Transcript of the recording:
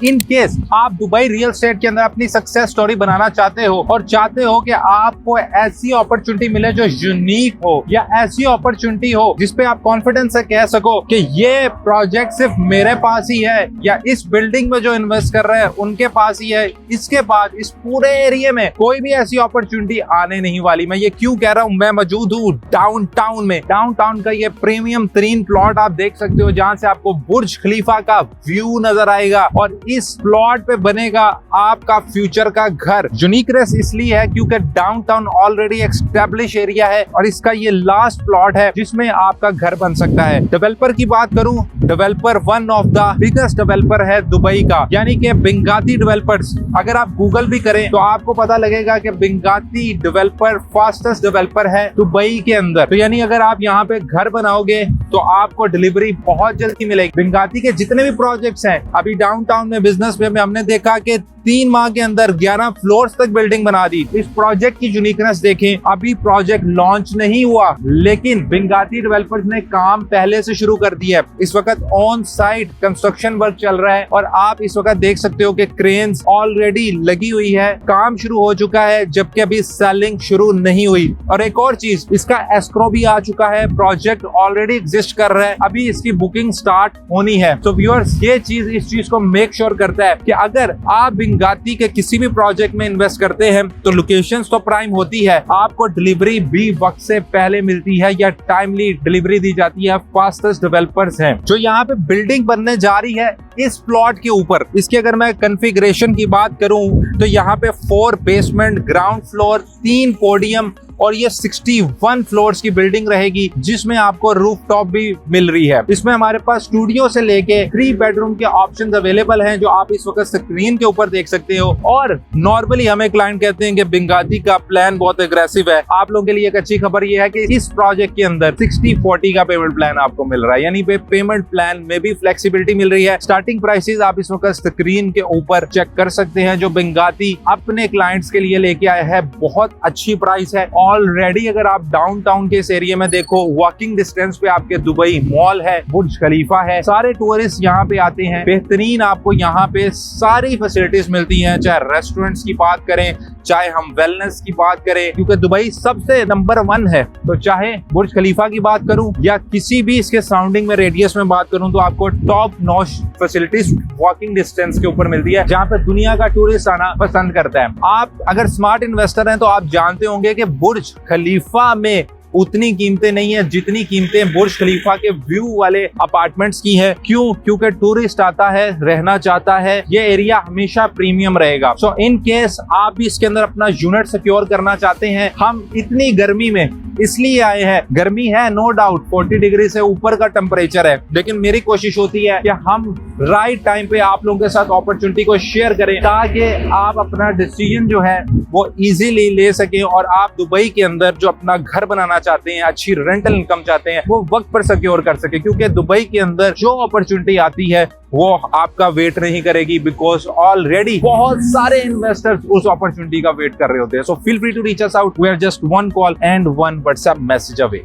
In case आप Dubai real estate के अंदर अपनी सक्सेस स्टोरी बनाना चाहते हो और चाहते हो कि आपको ऐसी अपॉर्चुनिटी मिले जो यूनिक हो या ऐसी अपॉर्चुनिटी हो जिसपे आप कॉन्फिडेंस से कह सको कि ये प्रोजेक्ट सिर्फ मेरे पास ही है या इस बिल्डिंग में जो इन्वेस्ट कर रहे हैं उनके पास ही है, इसके बाद इस पूरे एरिया में कोई भी ऐसी अपॉर्चुनिटी आने नहीं वाली। मैं ये क्यों कह रहा हूँ, मैं मौजूद हूँ डाउनटाउन में। डाउनटाउन का ये प्रीमियम तरीन प्लॉट आप देख सकते हो जहां से आपको बुर्ज खलीफा का व्यू नजर आएगा और इस प्लॉट पे बनेगा आपका फ्यूचर का घर। यूनिकनेस इसलिए है क्योंकि डाउनटाउन ऑलरेडी एस्टैब्लिश एरिया है और इसका ये लास्ट प्लॉट है जिसमें आपका घर बन सकता है। डेवलपर की बात करूं, developer one of the biggest developer है दुबई का, यानी कि बिंगाती डेवलपर्स। अगर आप गूगल भी करें तो आपको पता लगेगा कि बिंगाती डेवलपर फास्टेस्ट डेवलपर है दुबई के अंदर। तो यानी अगर आप यहाँ पे घर बनाओगे तो आपको डिलीवरी बहुत जल्दी मिलेगी। बिंगाती के जितने भी प्रोजेक्ट्स हैं, अभी डाउनटाउन में बिजनेस में हमने देखा कि 3 माह के अंदर 11 फ्लोर्स तक बिल्डिंग बना दी। इस प्रोजेक्ट की यूनिकनेस देखें, अभी प्रोजेक्ट लॉन्च नहीं हुआ लेकिन बिंगाती डेवलपर्स ने काम पहले से शुरू कर दिया है। इस वक्त ऑन साइट कंस्ट्रक्शन वर्क चल रहा है और आप इस वक्त देख सकते हो कि क्रेन्स ऑलरेडी लगी हुई है, काम शुरू हो चुका है जबकि अभी सेलिंग शुरू नहीं हुई। और एक और चीज, इसका एस्क्रो भी आ चुका है, प्रोजेक्ट ऑलरेडी एग्जिस्ट कर रहा है, अभी इसकी बुकिंग स्टार्ट होनी है। तो व्यूअर्स, ये चीज इस चीज को मेक श्योर करता है कि अगर आप बिंगाती के किसी भी प्रोजेक्ट में इन्वेस्ट करते हैं तो लोकेशंस तो प्राइम होती है, आपको डिलीवरी भी वक्त से पहले मिलती है या टाइमली डिलीवरी दी जाती है। फास्टेस्ट डेवलपर्स हैं जो यहाँ पे बिल्डिंग बनने जा रही है इस प्लॉट के ऊपर। इसकी अगर मैं कॉन्फ़िगरेशन की बात करूं तो यहाँ पे 4 बेसमेंट, ग्राउंड फ्लोर, 3 पोडियम और ये 61 फ्लोर्स की बिल्डिंग रहेगी जिसमें आपको रूफटॉप भी मिल रही है। इसमें हमारे पास स्टूडियो से लेके 3 बेडरूम के ऑप्शंस अवेलेबल हैं जो आप इस वक्त स्क्रीन के ऊपर देख सकते हो। और नॉर्मली हमें क्लाइंट कहते हैं कि बिंगाती का प्लान बहुत एग्रेसिव है। आप लोगों के लिए एक अच्छी खबर ये है कि इस प्रोजेक्ट के अंदर 60-40 का पेमेंट प्लान आपको मिल रहा है, यानी पेमेंट प्लान में भी फ्लेक्सिबिलिटी मिल रही है। स्टार्टिंग प्राइसेस आप इस वक्त स्क्रीन के ऊपर चेक कर सकते हैं जो बिंगाती अपने क्लाइंट्स के लिए लेके आया है। बहुत अच्छी प्राइस है। ऑलरेडी अगर आप डाउनटाउन के इस एरिया में देखो, वॉकिंग डिस्टेंस पे आपके दुबई मॉल है, बुर्ज खलीफा है, सारे टूरिस्ट यहाँ पे आते हैं। बेहतरीन आपको यहाँ पे सारी फैसिलिटीज मिलती हैं, चाहे रेस्टोरेंट्स की बात करें, चाहे हम वेलनेस की बात करें, क्योंकि दुबई सबसे नंबर 1 है। तो चाहे बुर्ज खलीफा की बात करूं या किसी भी इसके सराउंडिंग में रेडियस में बात करूं तो आपको top notch facilities walking distance के ऊपर मिलती है जहां पे दुनिया का टूरिस्ट आना पसंद करता है। आप अगर स्मार्ट इन्वेस्टर हैं तो आप जानते होंगे कि बुर्ज खलीफा में उतनी कीमतें नहीं है जितनी कीमतें बुर्ज खलीफा के व्यू वाले अपार्टमेंट्स की है। क्यों? क्योंकि टूरिस्ट आता है, रहना चाहता है, ये एरिया हमेशा प्रीमियम रहेगा। सो इन केस आप भी इसके अंदर अपना यूनिट सिक्योर करना चाहते हैं, हम इतनी गर्मी में इसलिए आए हैं, गर्मी है नो डाउट, 40 डिग्री से ऊपर का टेम्परेचर है, लेकिन मेरी कोशिश होती है कि हम राइट टाइम पे आप लोगों के साथ अपॉर्चुनिटी को शेयर करें ताकि आप अपना डिसीजन जो है वो इजीली ले सकें और आप दुबई के अंदर जो अपना घर बनाना चाहते हैं, अच्छी रेंटल इनकम चाहते हैं, वो वक्त पर सिक्योर कर सके। क्योंकि दुबई के अंदर जो अपॉर्चुनिटी आती है वो आपका वेट नहीं करेगी, बिकॉज ऑलरेडी बहुत सारे इन्वेस्टर्स उस अपॉर्चुनिटी का वेट कर रहे होते हैं। So feel free to reach us out, we are just 1 call and 1 WhatsApp message away.